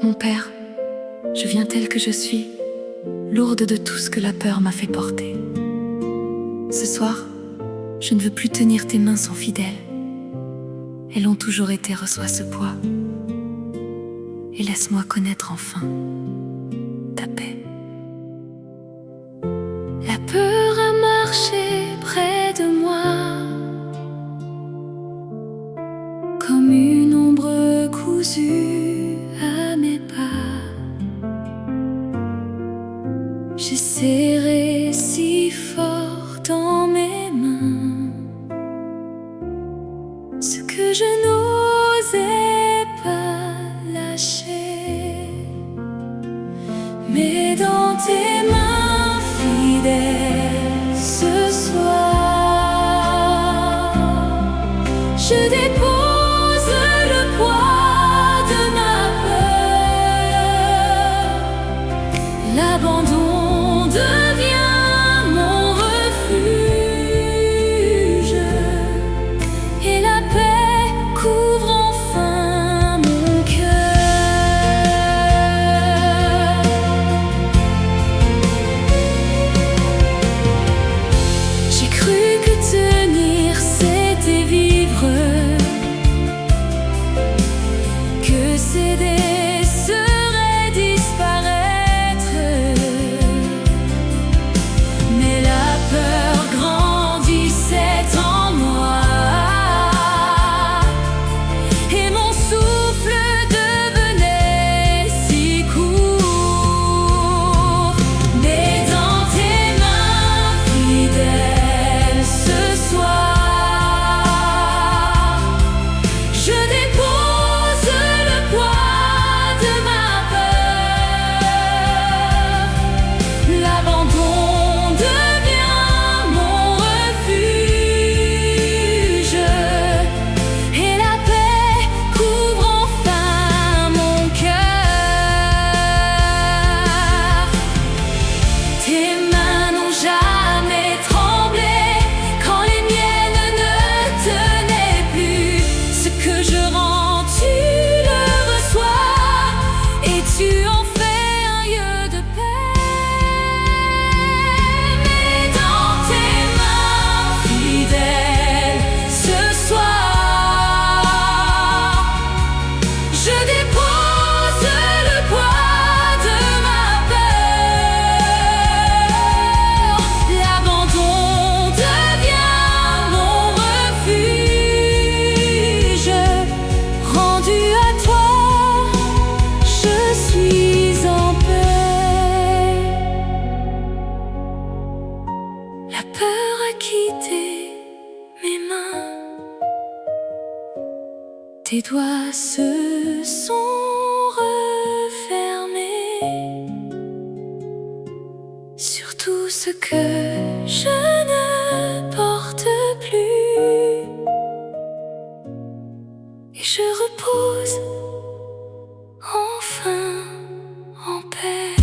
Mon père, je viens telle que je suis, lourde de tout ce que la peur m'a fait porter. Ce soir, je ne veux plus tenir tes mains sans fidèles. Elles ont toujours été, reçois ce poids. Et laisse-moi connaître enfin ta paix. La peur a marché près de moi, comme une ombre cousue à mes pas. J'ai serré si fort dans mes mains ce que je n'osais pas lâcher. Mais dans tes mains fidèles ce soir, je dépose le poids de ma peur. L'abandon devient mon refuge et la paix couvre enfin mon cœur. J'ai cru que tenir c'était vivre, que céder serait disparaître. Mais la peur grandissait en moi et mon souffle devenait si court. Mais dans tes mains fidèles ce soir, je dépose le poids de ma peur. L'abandon devient mon refuge et la paix couvre enfin mon cœur. Tes mains n'ont jamais tremblé quand les miennes ne tenaient plus. Ce que je rends, tu le reçois et tu en fais un lieu de paix. Mais dans tes mains fidèles ce soir, je dépose le poids de ma peur. L'abandon devient mon refuge. Rendu à toi, je suis en paix. La peur a quitté mes mains, tes doigts se sont refermés sur tout ce que je ne porte plus. Et je repose enfin en paix.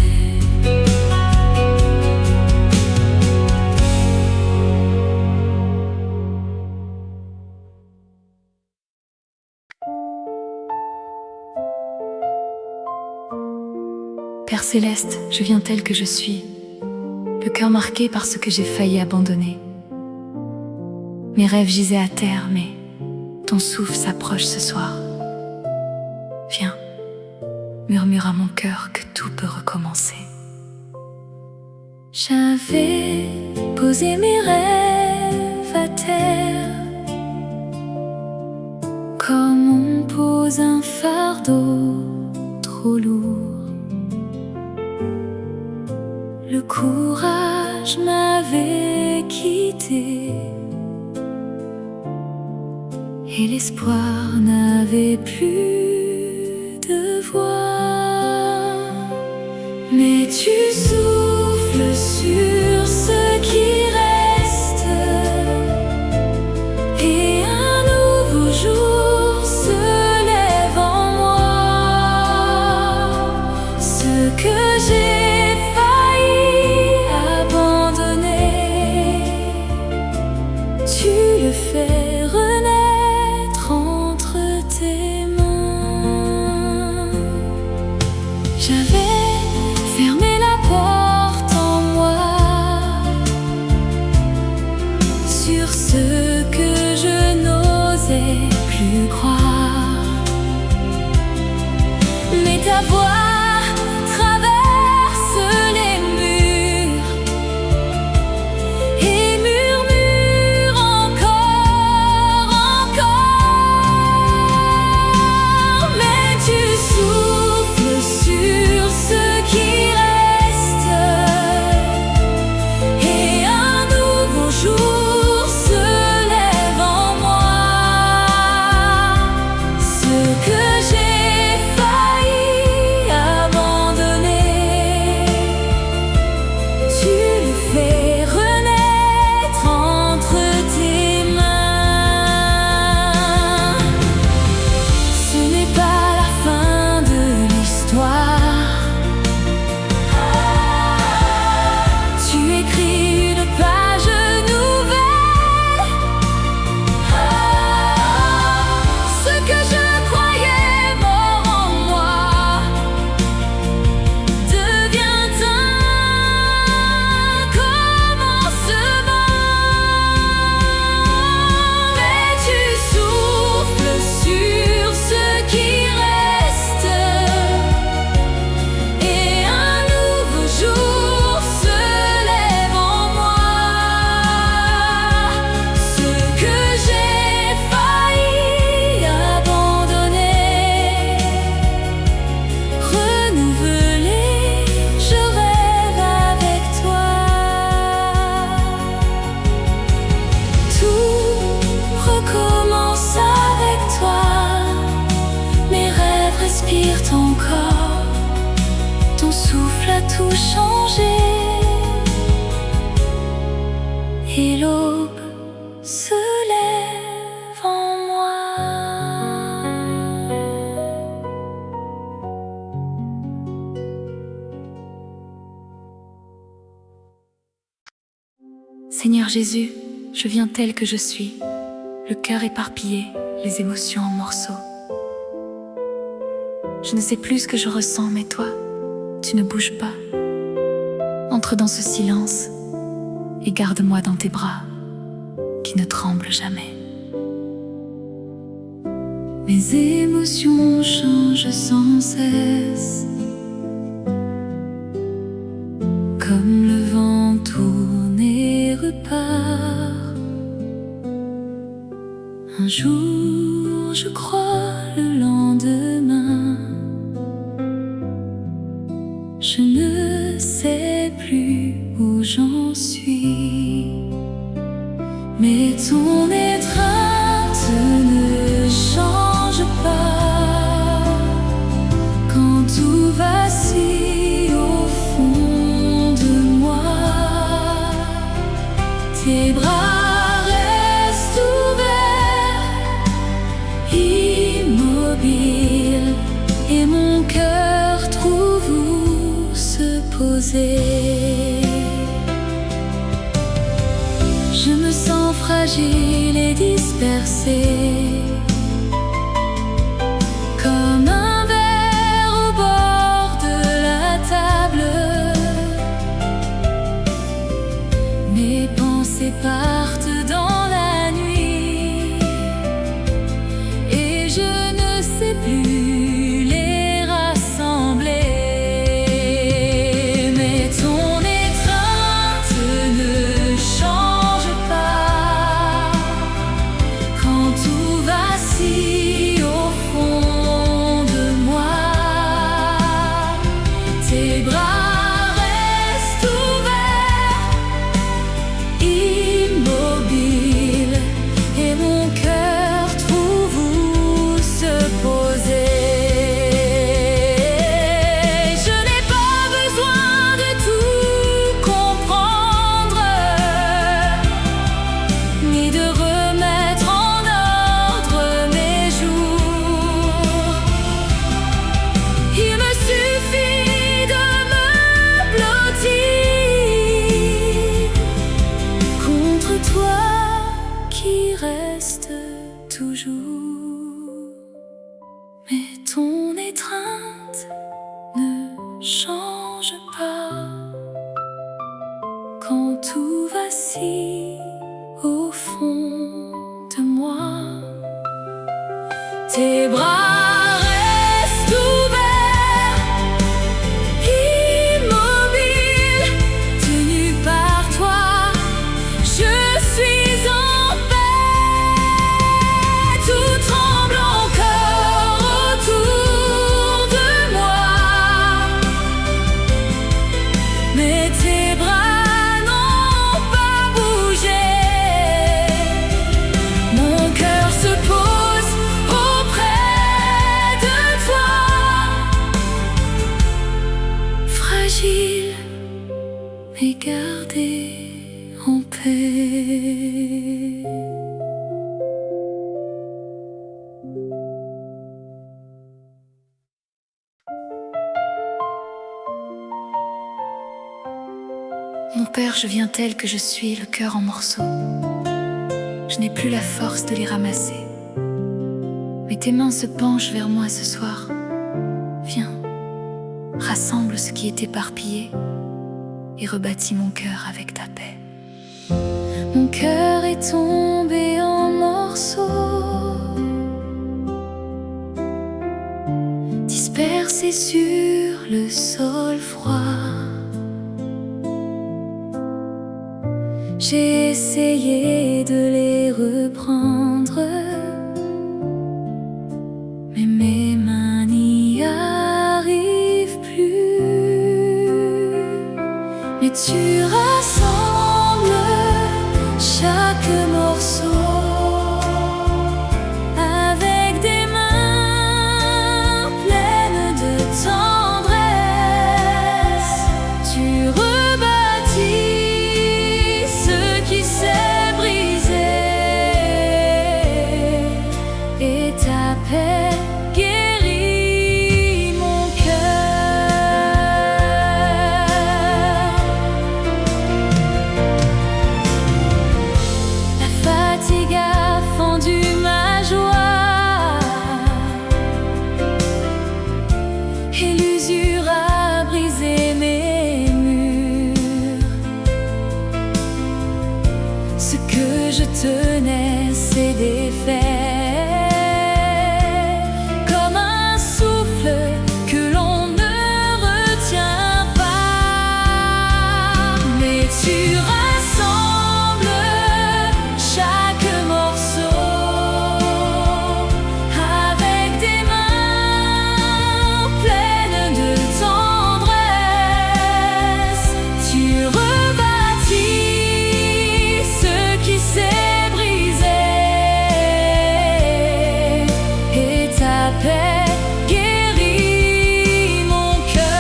Père céleste, je viens tel que je suis, le cœur marqué par ce que j'ai failli abandonner. Mes rêves gisaient à terre, mais ton souffle s'approche ce soir. Viens, murmure à mon cœur que tout peut recommencer. J'avais posé mes rêves à terre, comme on pose un fardeau trop lourd. Le courage m'avait quitté et l'espoir n'avait plus de voix. Mais tu souffles sur ce qui reste et un nouveau jour se lève en moi. Ce que j'ai tu le fais renaître entre tes mains. J'avais fermé la porte en moi sur ce que je n'osais plus croire. Mais ta voix traverse les murs et murmure encore, encore. Mais tu souffles sur ce qui reste et un nouveau jour se lève en moi. Ce que j'ai failli abandonner, tu le fais renaître entre tes mains. Ce n'est pas la fin de l'histoire. Tu écris une page nouvelle. Ce que je croyais mort en moi devient un commencement. Mais tu souffles sur ce qui reste et un nouveau jour se lève en moi. Ce que j'ai failli abandonner, renouveler, je rêve avec toi. Tout recommence avec toi. Mes rêves respirent ton corps. Ton souffle a tout changé. Et l'aube se lève en moi. Seigneur Jésus, je viens tel que je suis, le cœur éparpillé, les émotions en morceaux. Je ne sais plus ce que je ressens, mais toi, tu ne bouges pas. Entre dans ce silence et garde-moi dans tes bras qui ne tremblent jamais. Mes émotions changent sans cesse, comme le vent tourne et repart. Un jour, je crois, le lendemain, je ne sais plus où j'en suis. Mais ton étreinte ne change pas quand tout vacille au fond de moi. Tes bras restent ouverts, immobiles, et mon cœur trouve où se poser. Je me sens fragile et dispersée, comme un verre au bord de la table. Mes pensées partent dans la nuit et je ne sais plus les rassembler. Mais ton étreinte ne change pas quand tout vacille au fond de moi. Tes bras restent ouverts, immobiles, et mon cœur trouve où se poser. Je n'ai pas besoin de tout comprendre, ni de remettre en ordre mes jours. Il me suffit de me blottir contre toi qui reste toujours. Mais ton étreinte ne change pas quand tout vacille au fond de moi. Tes bras restent ouverts, immobiles, tenus par toi. Je suis en paix, tout tremble encore autour de moi. Mais tes bras n'ont pas bougé. Mon cœur se pose auprès de toi, fragile mais gardé en paix. Mon père, je viens tel que je suis, le cœur en morceaux. Je n'ai plus la force de les ramasser. Mais tes mains se penchent vers moi ce soir. Viens, rassemble ce qui est éparpillé et rebâtis mon cœur avec ta paix. Mon cœur est tombé en morceaux, dispersé sur le sol froid. J'ai essayé de les reprendre, mais mes mains n'y arrivent plus. Mais tu rassembles chaque morceau avec des mains pleines de tendresse. Tu rebâtis ce qui s'est brisé, et ta paix guérit mon cœur. La fatigue a fendu ma joie et l'usure a brisé mes murs. Ce que je tenais s'est défait comme un souffle que l'on ne retient pas. Mais tu rassembles chaque morceau avec des mains pleines de tendresse. Tu rebâtis ce qui s'est brisé, et ta paix guérit mon cœur.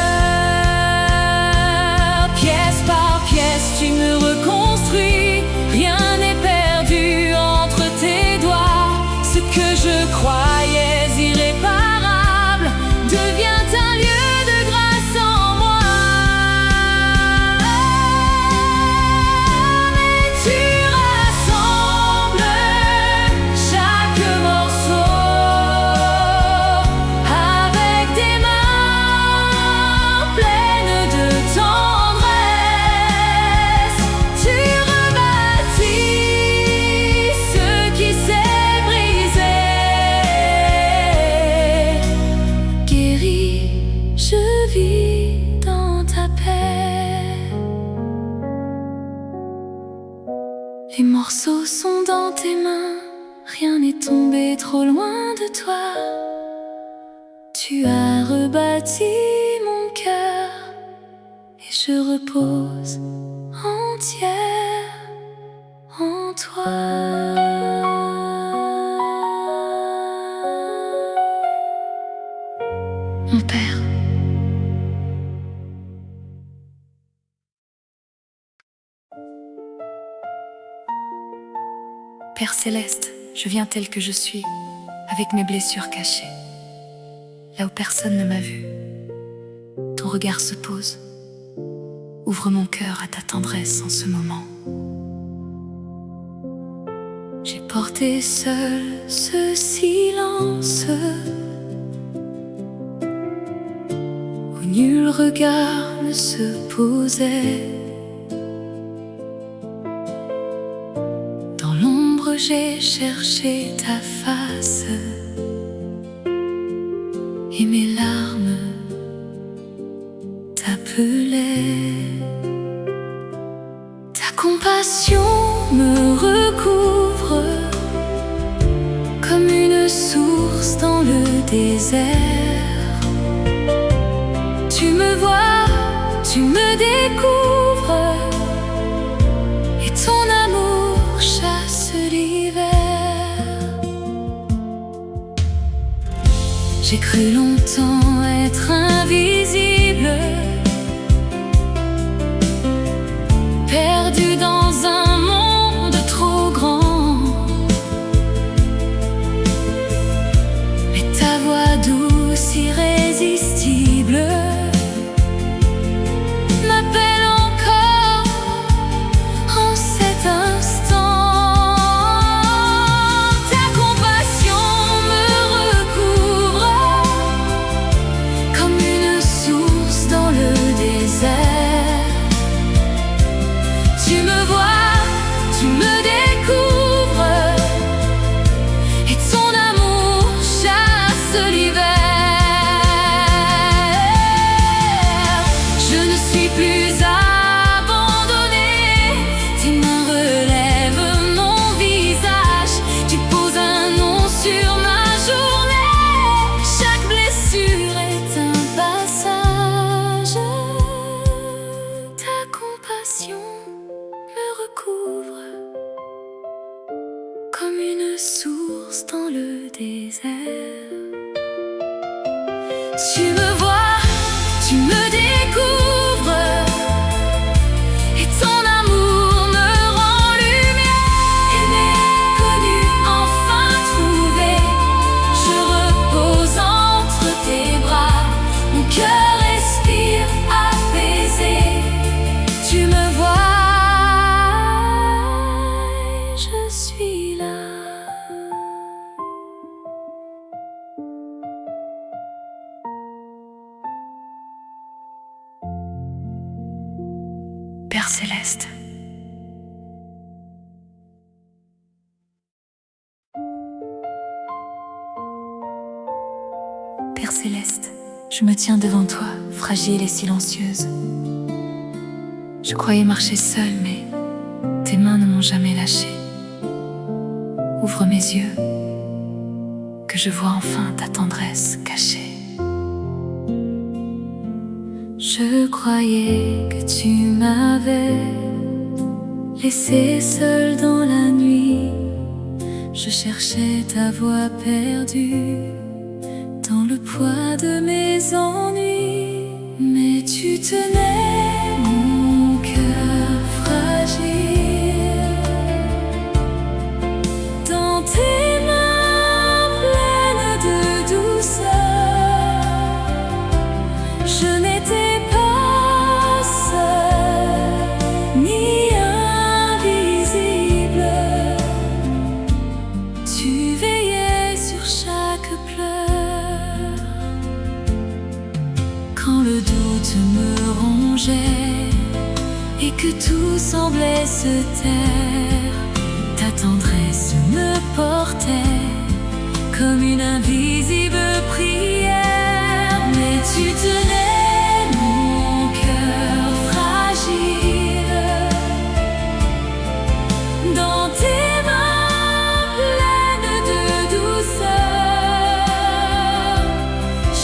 Pièce par pièce, tu me reconstruis. Rien n'est perdu entre tes doigts. Ce que je croyais irréparable devient un lieu de grâce en moi. Mais tu rassembles chaque morceau avec des mains pleines de tendresse. Tu rebâtis ce qui s'est brisé. Guéri, je vis dans ta paix. Les morceaux sont dans tes mains, rien n'est tombé trop loin de toi. Tu as rebâti mon cœur et je repose entière en toi. Mon père. Père céleste, je viens tel que je suis, avec mes blessures cachées. Là où personne ne m'a vu, ton regard se pose. Ouvre mon cœur à ta tendresse en ce moment. J'ai porté seul ce silence où nul regard ne se posait. Dans l'ombre j'ai cherché ta face, et mes larmes t'appelaient. Ta compassion me recouvre comme une source dans le désert. Tu me vois, tu me découvres, et ton amour chasse l'hiver. J'ai cru longtemps être invisible, perdu dans un monde trop grand. Mais ta voix douce, irrésistible, m'appelle encore en cet instant. Ta compassion me recouvre comme une source dans le désert. Tu me vois, tu me découvres, et ton amour chasse l'hiver. Je ne suis plus abandonnée, tes mains relèvent mon visage. Tu poses un nom sur ma journée, chaque blessure est un passage. Ta compassion me recouvre comme une source dans le désert. Tu me vois, tu me découvres, et ton amour me rend lumière. Aimé, connu, enfin trouvé, je repose entre tes bras. Mon cœur respire apaisé. Tu me vois, je suis là. Père céleste, Père céleste, je me tiens devant toi, fragile et silencieuse. Je croyais marcher seule, mais tes mains ne m'ont jamais lâchée. Ouvre mes yeux, que je vois enfin ta tendresse cachée. Je croyais que tu m'avais laissé seule dans la nuit. Je cherchais ta voix perdue dans le poids de mes ennuis. Mais tu tenais mon cœur fragile dans tes mains pleines de douceur. Je n'étais pas seule ni invisible. Tu veillais sur chaque pleur. Quand le doute me rongeait et que tout semblait se taire, ta tendresse me portait comme une invisible prière. Mais tu tenais mon cœur fragile dans tes mains pleines de douceur.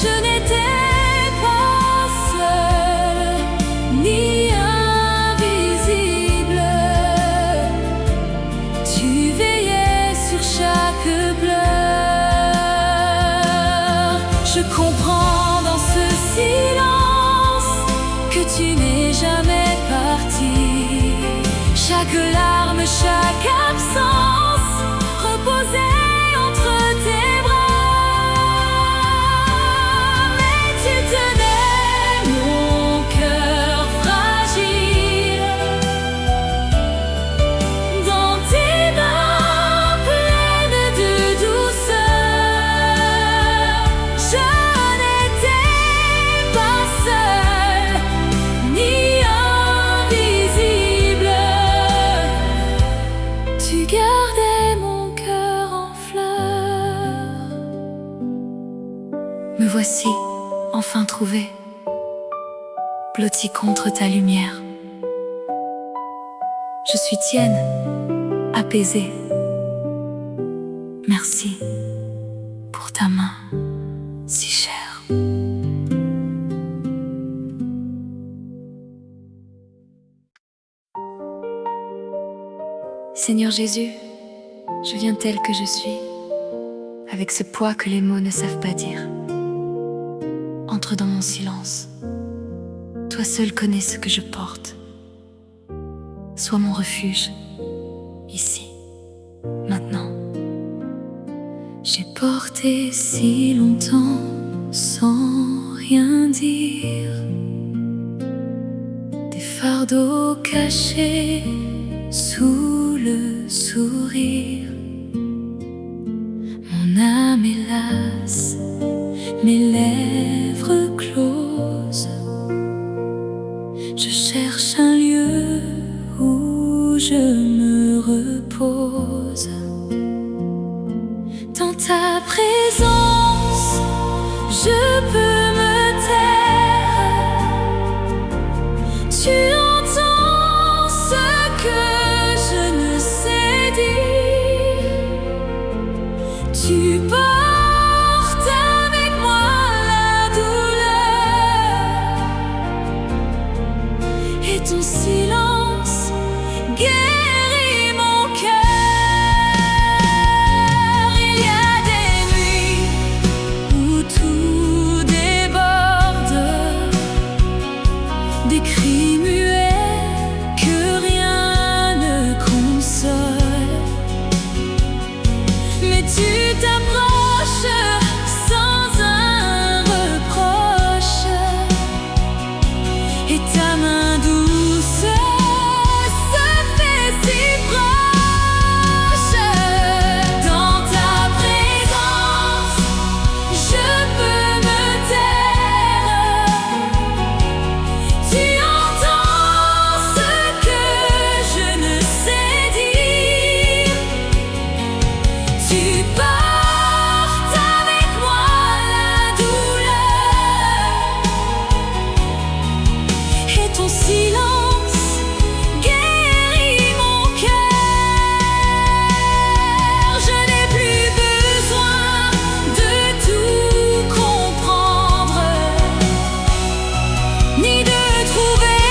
Je n'étais pas seule ni invisible. Tu veillais sur chaque pleur. Je comprends dans ce silence que tu n'es jamais parti. Chaque larme, chaque absence reposait entre tes bras. Mais tu tenais mon cœur fragile dans tes mains pleines de douceur. Je n'étais pas seule Me voici, enfin trouvé, blotti contre ta lumière. Je suis tienne, apaisée. Merci pour ta main si chère. Seigneur Jésus, je viens tel que je suis, avec ce poids que les mots ne savent pas dire. Entre dans mon silence. Toi seul connais ce que je porte. Sois mon refuge, ici, maintenant. J'ai porté si longtemps sans rien dire, des fardeaux cachés sous le sourire. Mon âme est lasse, mes lèvres closes. Je cherche un lieu où je me repose. Dans ta présence, je peux me taire. Tu entends ce que je ne sais dire. Tu portes avec moi la douleur, et ton silence guérit mon cœur. Il y a des nuits où tout déborde, des cris muets que rien ne console. Mais tu t'approches sans un reproche, et ta main douce se fait si proche. Dans ta présence, je peux me taire. Tu entends ce que je ne sais dire. Tu portes avec moi la douleur, et ton silence guérit mon cœur. Je n'ai plus besoin de tout comprendre, ni de trouver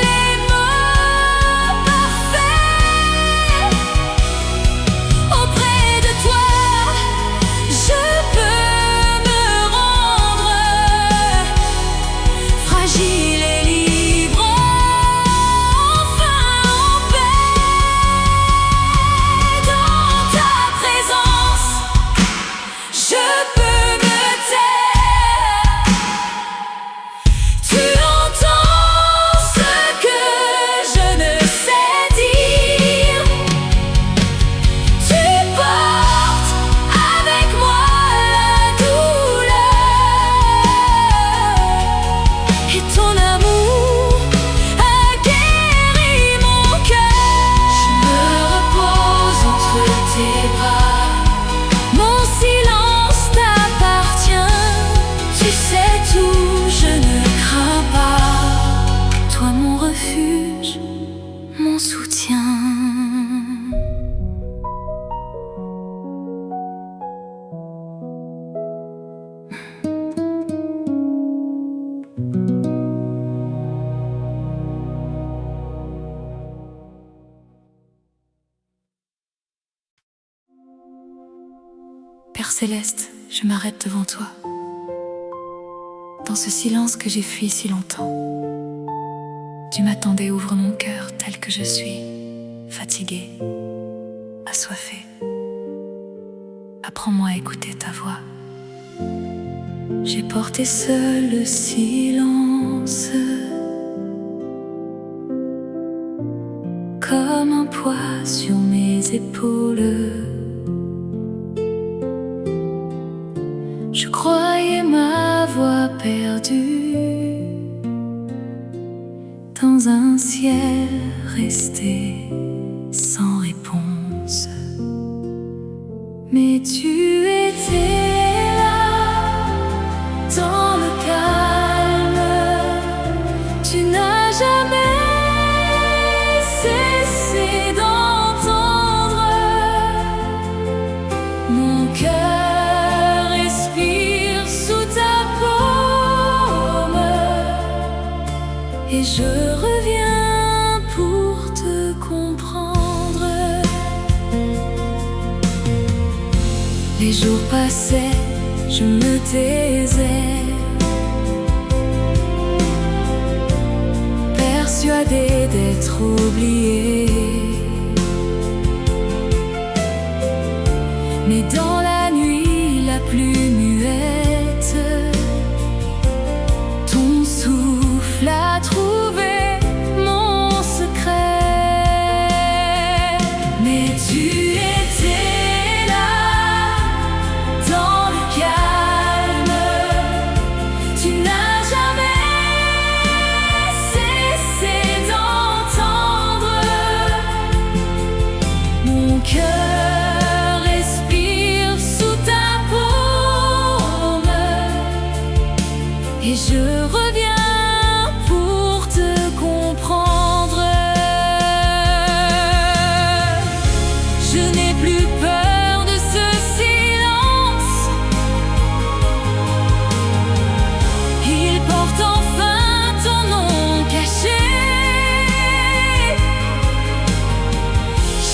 les mots parfaits. Auprès de toi, je peux me rendre fragile et libre, enfin en paix. Dans ta présence, je peux me taire. Tu entends ce que je ne sais dire. Tu portes avec moi la douleur, et ton amour a guéri mon cœur. Je me repose entre tes bras, mon silence t'appartient. Tu sais tout, je ne crains pas. Toi mon refuge, mon soutien. Père céleste, je m'arrête devant toi, dans ce silence que j'ai fui si longtemps. Tu m'attendais, ouvre mon cœur tel que je suis, fatiguée, assoiffée. Apprends-moi à écouter ta voix. J'ai porté seul le silence, comme un poids sur mes épaules. Je croyais ma voix perdue dans un ciel resté sans réponse. Mais tu étais là, et je reviens pour te comprendre. Les jours passaient, je me taisais, persuadée d'être oubliée. Mais dans la nuit la plus muette, ton souffle a trouvé mon secret. Mais tu étais là, dans le calme, tu n'as jamais cessé d'entendre mon cœur respire sous ta paume, et je reviens pour te comprendre. Je n'ai plus peur de ce silence, il porte enfin ton nom caché.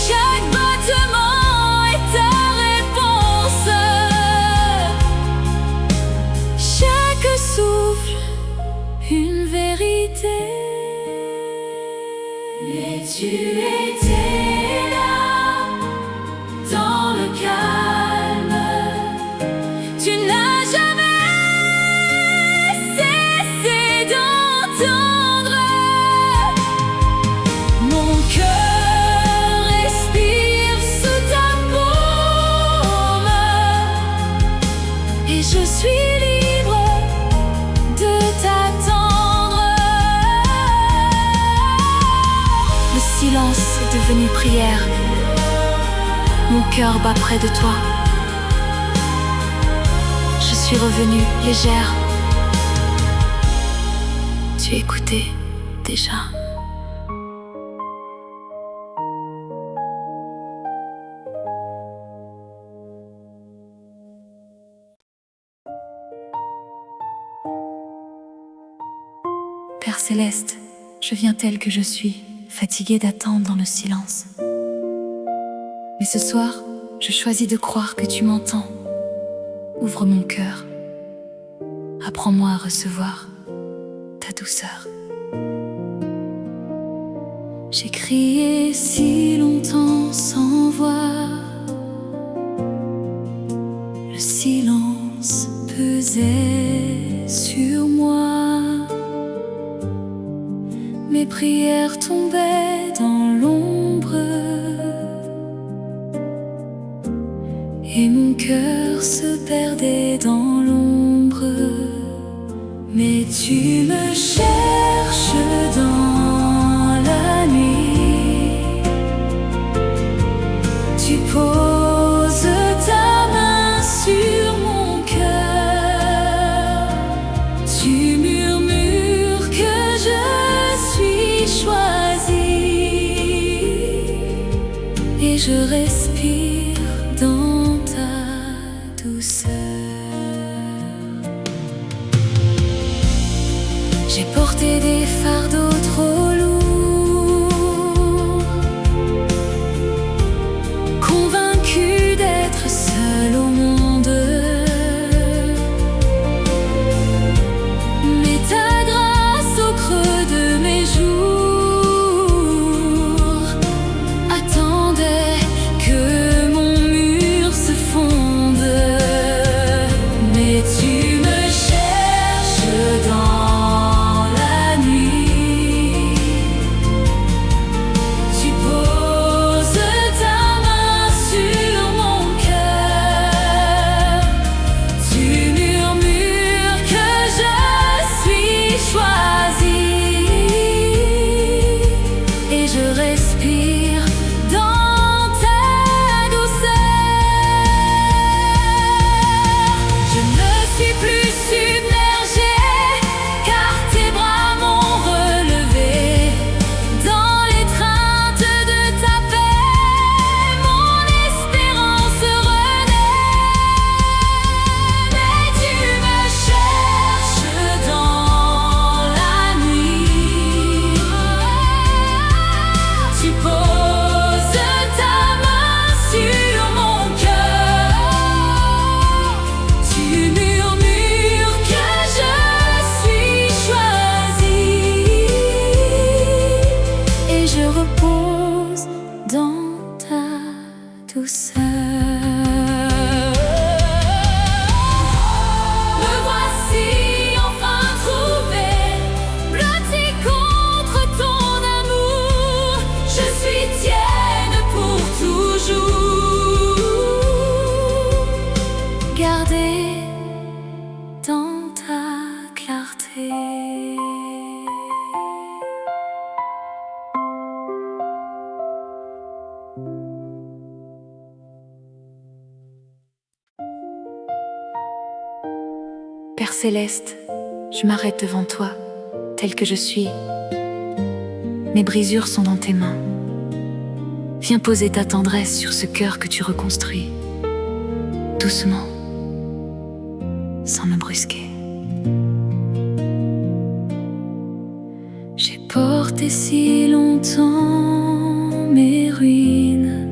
Chaque battement est ta réponse, chaque souffle une vérité. Mais tu étais là, dans le calme, tu n'as jamais cessé d'entendre mon cœur respire sous ta paume, et je suis libre de t'attendre. Le silence est devenu prière, mon cœur bat près de toi. Je suis revenue légère. Tu écoutais déjà. Père céleste, je viens tel que je suis, fatiguée d'attendre dans le silence. Mais ce soir, je choisis de croire que tu m'entends. Ouvre mon cœur. Apprends-moi à recevoir ta douceur. J'ai crié si longtemps sans voix. Le silence pesait sur moi. Mes prières tombaient dans l'ombre, et mon cœur se perdait dans l'ombre. Mais tu me cherches dans la nuit, tu poses ta main sur mon cœur, tu murmures que je suis choisie, et je respire dans ta douceur. J'ai porté des fardeaux trop lourds, convaincue d'être seule au monde. Mais ta grâce au creux de mes jours attendait que mon mur se fonde. Mais tu me cherches dans la nuit, paix. Père céleste, je m'arrête devant toi, tel que je suis. Mes brisures sont dans tes mains. Viens poser ta tendresse sur ce cœur que tu reconstruis, doucement, sans me brusquer. J'ai porté si longtemps mes ruines,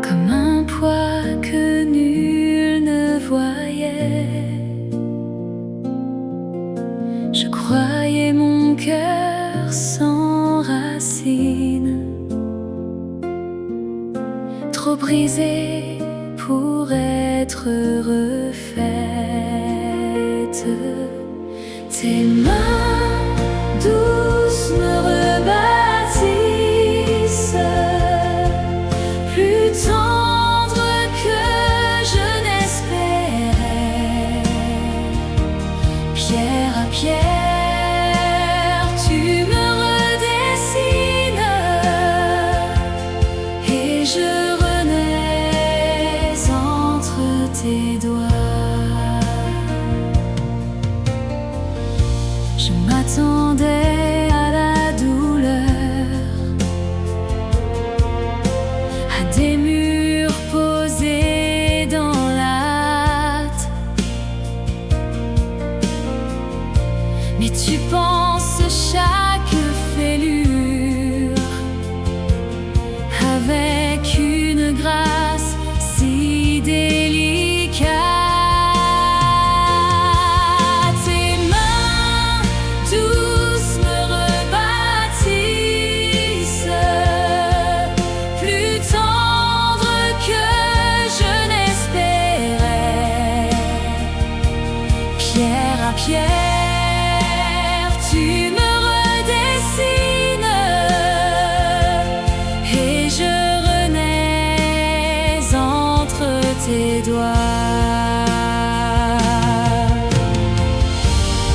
comme un poids que nul ne voyait. Je croyais mon cœur sans racines, trop brisé pour être refaite. Tes mains douces me rebâtissent, plus tendre que je n'espérais. Pierre à pierre, tu me redessines, et je renais entre tes doigts. Je m'attendais à la douleur, à des murs posés dans la hâte. Mais tu penses chaque fêlure avec une grâce si délicate. Pierre à pierre, tu me redessines, et je renais entre tes doigts.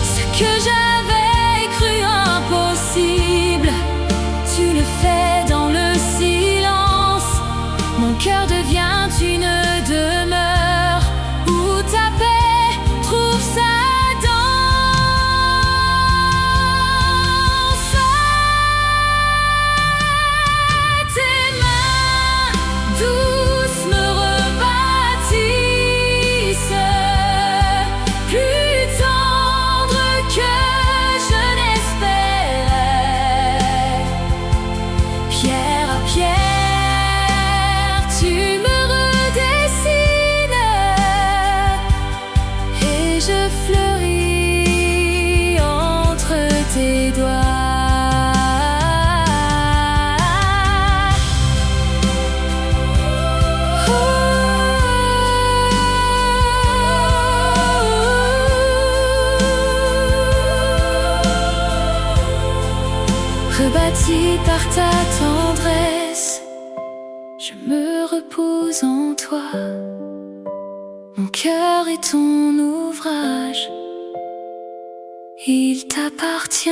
Ce que j'avais cru impossible, tu le fais dans le silence. Mon cœur devient une demeure où ta paix trouve sa danse. Tes mains douces me rebâtissent, plus tendre que je n'espérais. Pierre à pierre, tu me redessines, et je fleuris entre tes doigts. Rebâti par ta tendresse, je me repose en toi. Mon cœur est ton ouvrage, il t'appartient.